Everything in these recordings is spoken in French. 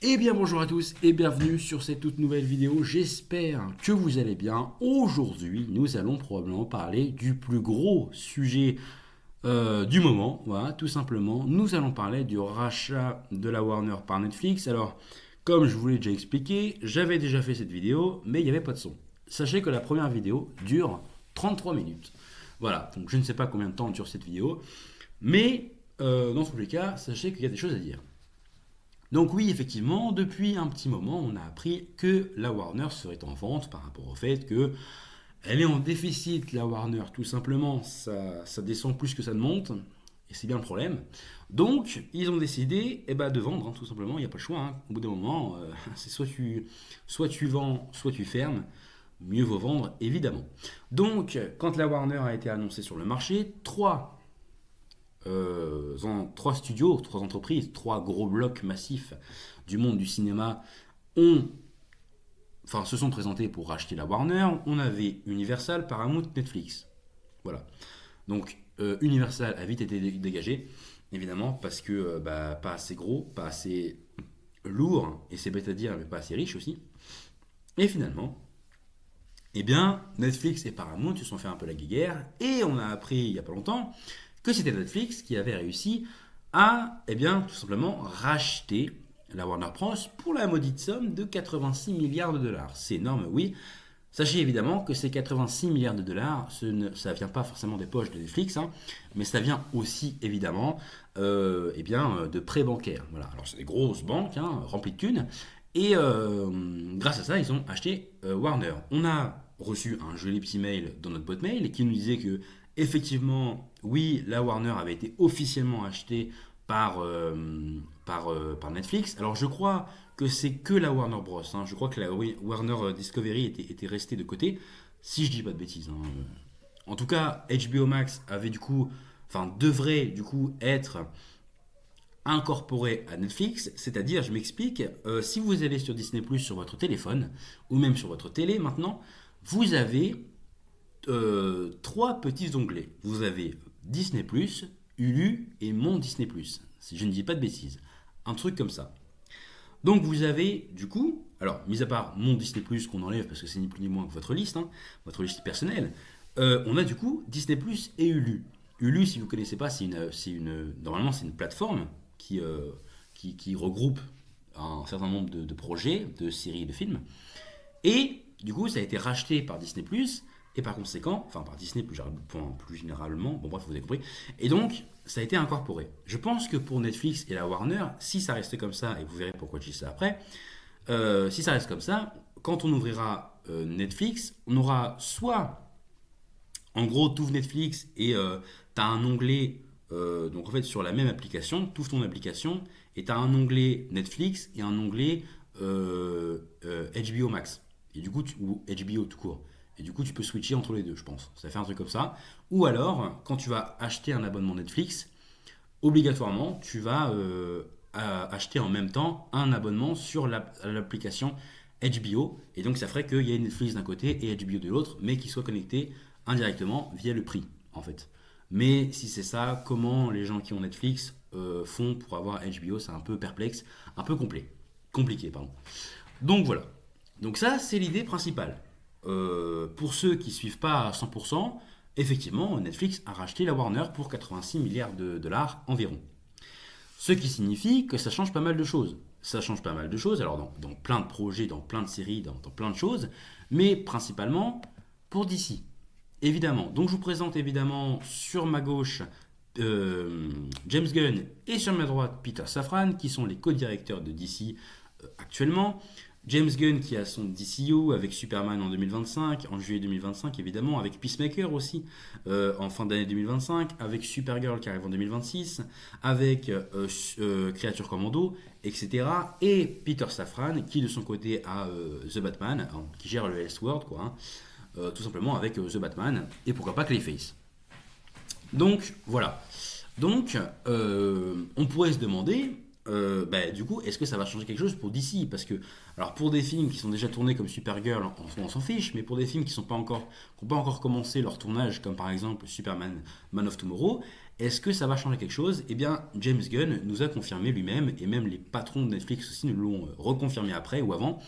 Eh bien bonjour à tous et bienvenue sur cette toute nouvelle vidéo, j'espère que vous allez bien. Aujourd'hui nous allons probablement parler du plus gros sujet du moment, voilà, tout simplement. Nous allons parler du rachat de la Warner par Netflix. Alors comme je vous l'ai déjà expliqué, j'avais déjà fait cette vidéo mais il n'y avait pas de son. Sachez que la première vidéo dure 33 minutes. Voilà, donc je ne sais pas combien de temps dure cette vidéo, mais dans tous les cas, sachez qu'il y a des choses à dire. Donc oui, effectivement, depuis un petit moment, on a appris que la Warner serait en vente par rapport au fait que elle est en déficit, la Warner, tout simplement. Ça descend plus que ça ne monte, et c'est bien le problème. Donc, ils ont décidé de vendre, hein, tout simplement, il n'y a pas le choix. Hein. Au bout d'un moment, c'est soit tu vends, soit tu fermes. Mieux vaut vendre, évidemment. Donc, quand la Warner a été annoncée sur le marché, trois studios, trois entreprises, trois gros blocs massifs du monde du cinéma ont, se sont présentés pour racheter la Warner. On avait Universal, Paramount, Netflix. Voilà. Donc Universal a vite été dégagé, évidemment, parce que pas assez gros, pas assez lourd, et c'est bête à dire, mais pas assez riche aussi. Et finalement, eh bien, Netflix et Paramount se sont fait un peu la guéguerre, et on a appris il n'y a pas longtemps que c'était Netflix qui avait réussi à, tout simplement, racheter la Warner Bros. Pour la maudite somme de 86 milliards de dollars. C'est énorme, oui. Sachez évidemment que ces 86 milliards de dollars, ça ne vient pas forcément des poches de Netflix, hein, mais ça vient aussi évidemment de prêts bancaires. Voilà. Alors c'est des grosses banques remplies de thunes, et grâce à ça, ils ont acheté Warner. On a reçu un joli petit mail dans notre boîte mail qui nous disait que effectivement, oui, la Warner avait été officiellement achetée par Netflix. Alors je crois que c'est que la Warner Bros. Hein. Je crois que la Warner Discovery était restée de côté, si je dis pas de bêtises. Hein. En tout cas, HBO Max avait devrait du coup être incorporé à Netflix, c'est-à-dire, je m'explique, si vous allez sur Disney Plus sur votre téléphone, ou même sur votre télé maintenant, vous avez trois petits onglets. Vous avez Disney Plus, Hulu et Mon Disney Plus. Si je ne dis pas de bêtises. Un truc comme ça. Donc vous avez du coup, alors mis à part Mon Disney Plus qu'on enlève parce que c'est ni plus ni moins que votre liste, hein, votre liste personnelle, on a du coup Disney Plus et Hulu. Hulu, si vous ne connaissez pas, normalement c'est une plateforme qui regroupe un certain nombre de projets, de séries et de films. Et du coup, ça a été racheté par Disney+, et par conséquent, par Disney plus généralement, bon bref, vous avez compris, et donc, ça a été incorporé. Je pense que pour Netflix et la Warner, si ça reste comme ça, et vous verrez pourquoi je dis ça après, si ça reste comme ça, quand on ouvrira Netflix, on aura soit, en gros, tu ouvres Netflix et tu as un onglet, donc en fait sur la même application, tu ouvres ton application, et tu as un onglet Netflix et un onglet HBO Max. Et du coup, ou HBO tout court. Et du coup, tu peux switcher entre les deux, je pense. Ça fait un truc comme ça. Ou alors, quand tu vas acheter un abonnement Netflix, obligatoirement, tu vas acheter en même temps un abonnement sur l'application HBO. Et donc, ça ferait qu'il y ait Netflix d'un côté et HBO de l'autre, mais qui soient connectés indirectement via le prix, en fait. Mais si c'est ça, comment les gens qui ont Netflix font pour avoir HBO, c'est un peu perplexe, un peu compliqué, pardon. Donc voilà. Donc ça, c'est l'idée principale. Pour ceux qui ne suivent pas à 100%, effectivement, Netflix a racheté la Warner pour 86 milliards de dollars environ. Ce qui signifie que ça change pas mal de choses. Ça change pas mal de choses, alors dans plein de projets, dans plein de séries, dans plein de choses, mais principalement pour DC. Évidemment. Donc je vous présente évidemment sur ma gauche James Gunn et sur ma droite Peter Safran, qui sont les co-directeurs de DC actuellement. James Gunn qui a son DCU avec Superman en 2025, en juillet 2025 évidemment, avec Peacemaker aussi en fin d'année 2025, avec Supergirl qui arrive en 2026, avec Creature Commando, etc. Et Peter Safran qui de son côté a The Batman, hein, qui gère le Elseworld, quoi, hein, tout simplement avec The Batman, et pourquoi pas Clayface. Donc voilà. Donc on pourrait se demander du coup, est-ce que ça va changer quelque chose pour DC? Parce que, alors pour des films qui sont déjà tournés comme Supergirl, on s'en fiche, mais pour des films qui n'ont pas encore commencé leur tournage, comme par exemple Superman, Man of Tomorrow, est-ce que ça va changer quelque chose? Eh bien, James Gunn nous a confirmé lui-même, et même les patrons de Netflix aussi nous l'ont reconfirmé après ou avant,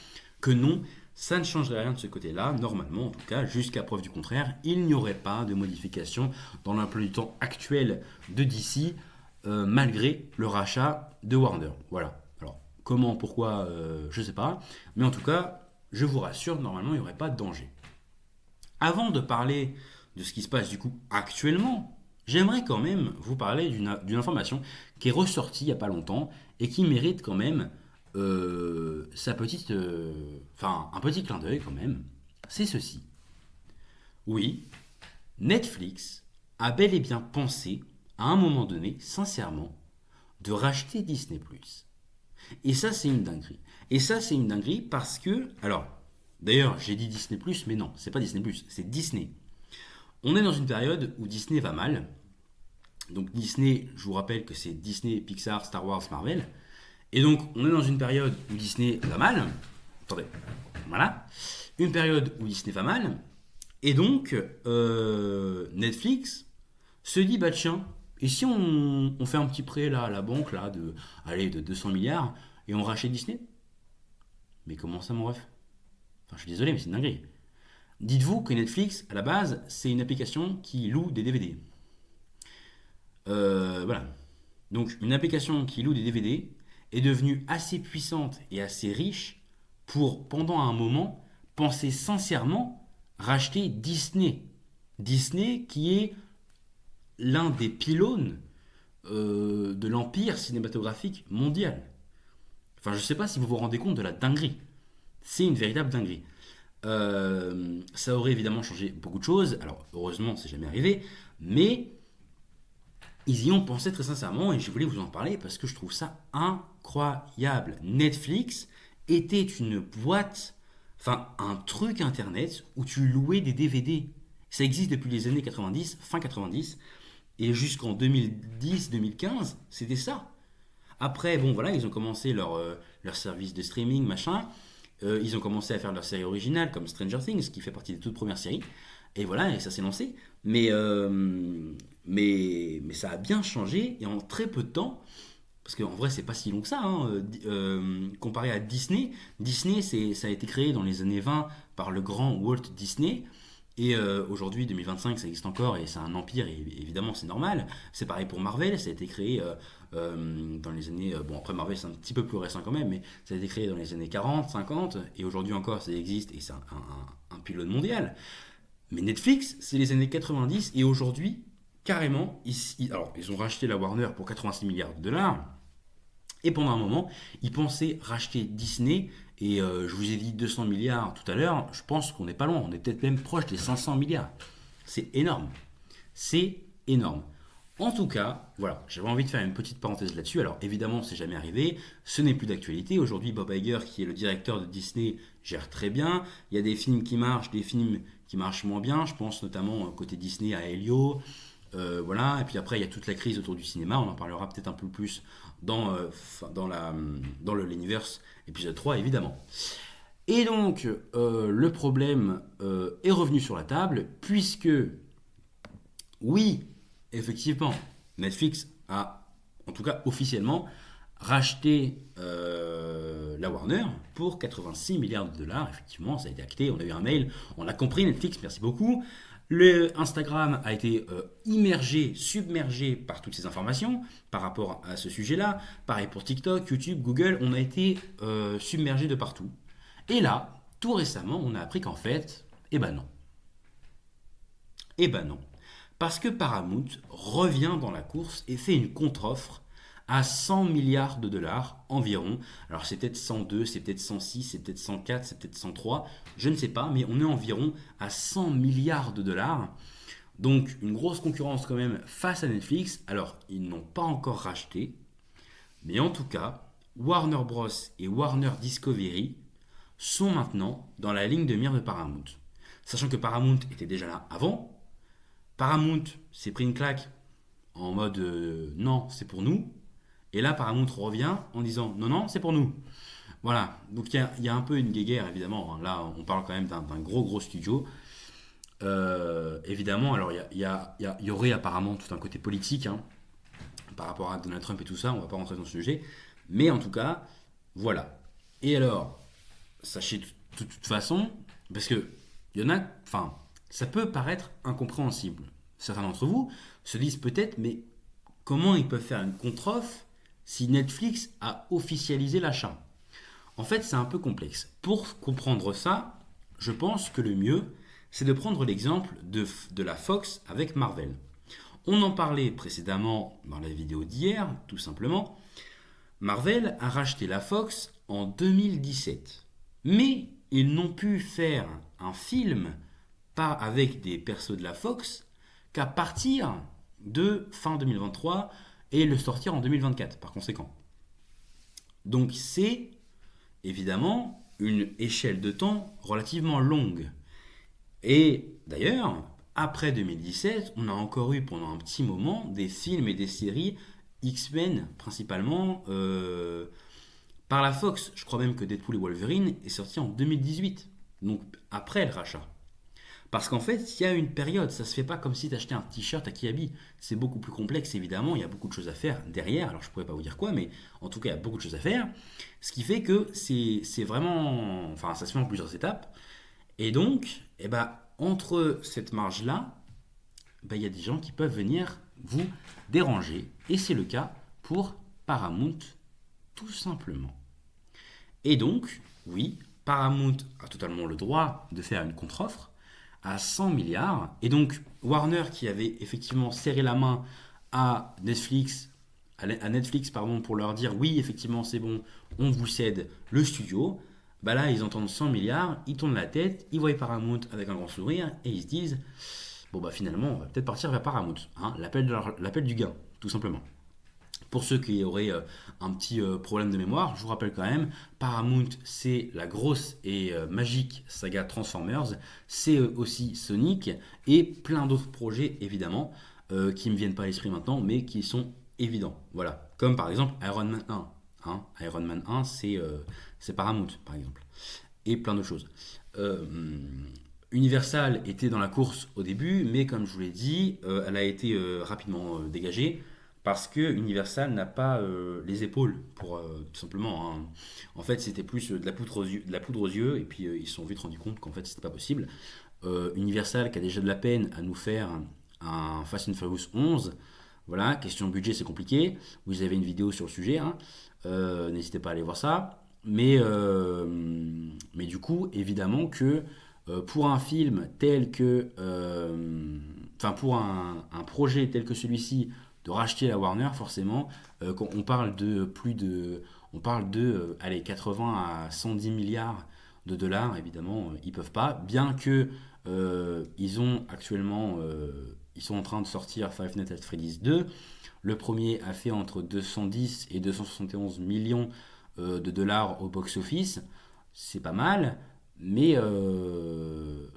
que non, ça ne changerait rien de ce côté-là. Normalement, en tout cas, jusqu'à preuve du contraire, il n'y aurait pas de modification dans l'emploi du temps actuel de DC, malgré le rachat de Warner. Voilà. Alors, comment, pourquoi, je ne sais pas. Mais en tout cas, je vous rassure, normalement, il n'y aurait pas de danger. Avant de parler de ce qui se passe du coup actuellement, j'aimerais quand même vous parler d'une information qui est ressortie il n'y a pas longtemps et qui mérite quand même sa petite, un petit clin d'œil quand même. C'est ceci. Oui, Netflix a bel et bien pensé, à un moment donné, sincèrement, de racheter Disney+. Et ça, c'est une dinguerie. Et ça, c'est une dinguerie parce que... Alors, d'ailleurs, j'ai dit Disney+, mais non, c'est pas Disney+, c'est Disney. On est dans une période où Disney va mal. Donc Disney, je vous rappelle que c'est Disney, Pixar, Star Wars, Marvel. Et donc, on est dans une période où Disney va mal. Attendez, voilà. Une période où Disney va mal. Et donc, Netflix se dit, bah tiens, et si on fait un petit prêt là à la banque là, de 200 milliards et on rachète Disney? Mais comment ça, mon ref? Enfin, je suis désolé, mais c'est une dinguerie. Dites-vous que Netflix, à la base, c'est une application qui loue des DVD. Voilà. Donc, une application qui loue des DVD est devenue assez puissante et assez riche pour, pendant un moment, penser sincèrement racheter Disney. Disney qui est l'un des pylônes de l'empire cinématographique mondial. Enfin, je ne sais pas si vous vous rendez compte de la dinguerie. C'est une véritable dinguerie. Ça aurait évidemment changé beaucoup de choses. Alors, heureusement, c'est jamais arrivé. Mais ils y ont pensé très sincèrement et je voulais vous en parler parce que je trouve ça incroyable. Netflix était une boîte, enfin un truc internet où tu louais des DVD. Ça existe depuis les années 90, fin 90, et jusqu'en 2010-2015, c'était ça. Après, bon voilà, ils ont commencé leur service de streaming, machin. Ils ont commencé à faire leurs séries originales comme Stranger Things, qui fait partie des toutes premières séries. Et voilà, et ça s'est lancé. Mais ça a bien changé et en très peu de temps, parce qu'en vrai c'est pas si long que ça, hein, comparé à Disney. Disney ça a été créé dans les années 20 par le grand Walt Disney. Et aujourd'hui, 2025, ça existe encore et c'est un empire, et évidemment c'est normal. C'est pareil pour Marvel, ça a été créé dans les années... bon, après Marvel c'est un petit peu plus récent quand même, mais ça a été créé dans les années 40, 50, et aujourd'hui encore ça existe et c'est un pylône mondial. Mais Netflix, c'est les années 90 et aujourd'hui, carrément, alors, ils ont racheté la Warner pour 86 milliards de dollars. Et pendant un moment, ils pensaient racheter Disney. Et je vous ai dit 200 milliards tout à l'heure. Je pense qu'on n'est pas loin. On est peut-être même proche des 500 milliards. C'est énorme. C'est énorme. En tout cas, voilà, j'avais envie de faire une petite parenthèse là-dessus. Alors évidemment, c'est jamais arrivé, ce n'est plus d'actualité. Aujourd'hui, Bob Iger, qui est le directeur de Disney, gère très bien. Il y a des films qui marchent, des films qui marchent moins bien. Je pense notamment côté Disney à Helio. Voilà, et puis après, il y a toute la crise autour du cinéma. On en parlera peut-être un peu plus dans l'Universe épisode 3, évidemment. Et donc, le problème est revenu sur la table, puisque, oui, effectivement, Netflix a, en tout cas officiellement, racheté la Warner pour 86 milliards de dollars. Effectivement, ça a été acté, on a eu un mail, on a compris Netflix, merci beaucoup. Le Instagram a été immergé, submergé par toutes ces informations par rapport à ce sujet-là. Pareil pour TikTok, YouTube, Google, on a été submergé de partout. Et là, tout récemment, on a appris qu'en fait, eh ben non. Eh ben non. Parce que Paramount revient dans la course et fait une contre-offre à 100 milliards de dollars environ. Alors c'est peut-être 102, c'est peut-être 106, c'est peut-être 104, c'est peut-être 103, je ne sais pas, mais on est environ à 100 milliards de dollars. Donc une grosse concurrence quand même face à Netflix. Alors ils n'ont pas encore racheté, mais en tout cas, Warner Bros. Et Warner Discovery sont maintenant dans la ligne de mire de Paramount. Sachant que Paramount était déjà là avant. Paramount s'est pris une claque en mode non, c'est pour nous. Et là, Paramount revient en disant non, non, c'est pour nous. Voilà, donc il y a un peu une guéguerre évidemment. Là, on parle quand même d'un gros gros studio. Évidemment, alors il y aurait apparemment tout un côté politique hein, par rapport à Donald Trump et tout ça, on va pas rentrer dans ce sujet. Mais en tout cas, voilà. Et alors, sachez de toute façon, parce que il y en a, enfin, ça peut paraître incompréhensible. Certains d'entre vous se disent peut-être, mais comment ils peuvent faire une contre-offre si Netflix a officialisé l'achat? En fait, c'est un peu complexe. Pour comprendre ça, je pense que le mieux, c'est de prendre l'exemple de la Fox avec Marvel. On en parlait précédemment dans la vidéo d'hier, tout simplement. Marvel a racheté la Fox en 2017. Mais ils n'ont pu faire un film pas avec des persos de la Fox qu'à partir de fin 2023 et le sortir en 2024 par conséquent. Donc c'est évidemment une échelle de temps relativement longue. Et d'ailleurs, après 2017, on a encore eu pendant un petit moment des films et des séries X-Men principalement par la Fox. Je crois même que Deadpool et Wolverine est sorti en 2018, donc après le rachat. Parce qu'en fait, il y a une période, ça se fait pas comme si tu achetais un t-shirt à Kiabi. C'est beaucoup plus complexe, évidemment, il y a beaucoup de choses à faire derrière. Alors je pourrais pas vous dire quoi, mais en tout cas, il y a beaucoup de choses à faire. Ce qui fait que c'est vraiment. Enfin, ça se fait en plusieurs étapes. Et donc, eh ben, entre cette marge-là, ben, il y a des gens qui peuvent venir vous déranger. Et c'est le cas pour Paramount, tout simplement. Et donc, oui, Paramount a totalement le droit de faire une contre-offre à 100 milliards. Et donc, Warner, qui avait effectivement serré la main à Netflix, pardon, pour leur dire oui, effectivement, c'est bon, on vous cède le studio. Bah là, ils entendent 100 milliards, ils tournent la tête, ils voient Paramount avec un grand sourire et ils se disent bon, bah finalement, on va peut-être partir vers Paramount. Hein, l'appel du gain, tout simplement. Pour ceux qui auraient un petit problème de mémoire, je vous rappelle quand même, Paramount, c'est la grosse et magique saga Transformers, c'est aussi Sonic et plein d'autres projets, évidemment, qui ne me viennent pas à l'esprit maintenant, mais qui sont évidents. Voilà, comme par exemple Iron Man 1. Hein. Iron Man 1, c'est Paramount, par exemple. Et plein d'autres choses. Universal était dans la course au début, mais comme je vous l'ai dit, elle a été rapidement dégagée parce que Universal n'a pas les épaules pour tout simplement. Hein. En fait, c'était plus de la poudre aux yeux, et puis ils se sont vite rendus compte qu'en fait, c'était pas possible. Universal qui a déjà de la peine à nous faire un Fast and Furious 11. Voilà, question budget, c'est compliqué. Vous avez une vidéo sur le sujet, hein. N'hésitez pas à aller voir ça. Mais du coup, évidemment que pour un film tel que, enfin pour un projet tel que celui-ci, de racheter la Warner, forcément, quand on parle de allez, 80 à 110 milliards de dollars, évidemment, ils peuvent pas, bien que ils ont actuellement, ils sont en train de sortir Five Nights at Freddy's 2. Le premier a fait entre 210 et 271 millions de dollars au box-office. C'est pas mal, mais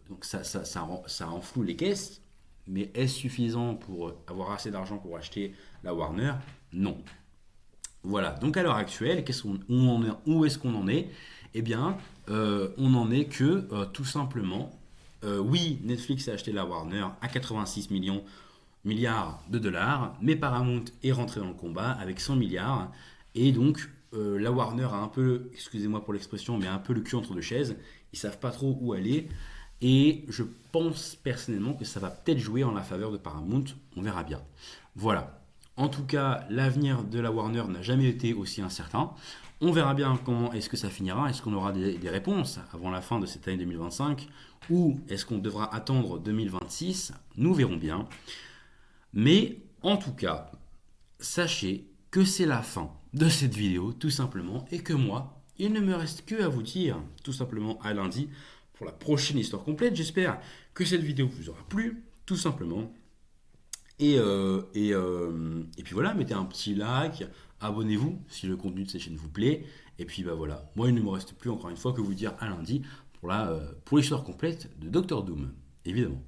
donc ça renfloue les caisses. Mais est-ce suffisant pour avoir assez d'argent pour acheter la Warner? Non. Voilà, donc à l'heure actuelle, où est-ce qu'on en est? Eh bien, on en est que tout simplement, oui, Netflix a acheté la Warner à 86 milliards de dollars, mais Paramount est rentré dans le combat avec 100 milliards, et donc la Warner a un peu, excusez-moi pour l'expression, mais un peu le cul entre deux chaises, ils savent pas trop où aller, et je pense personnellement que ça va peut-être jouer en la faveur de Paramount, on verra bien. Voilà. En tout cas, l'avenir de la Warner n'a jamais été aussi incertain. On verra bien comment est-ce que ça finira. Est-ce qu'on aura des réponses avant la fin de cette année 2025 ou est-ce qu'on devra attendre 2026? Nous verrons bien. Mais en tout cas, sachez que c'est la fin de cette vidéo, tout simplement, et que moi, il ne me reste que à vous dire, tout simplement, à lundi, pour la prochaine histoire complète. J'espère que cette vidéo vous aura plu, tout simplement. Et puis voilà, mettez un petit like, abonnez-vous si le contenu de cette chaîne vous plaît. Et puis bah voilà, moi il ne me reste plus encore une fois que vous dire à lundi pour l'histoire complète de Doctor Doom, évidemment.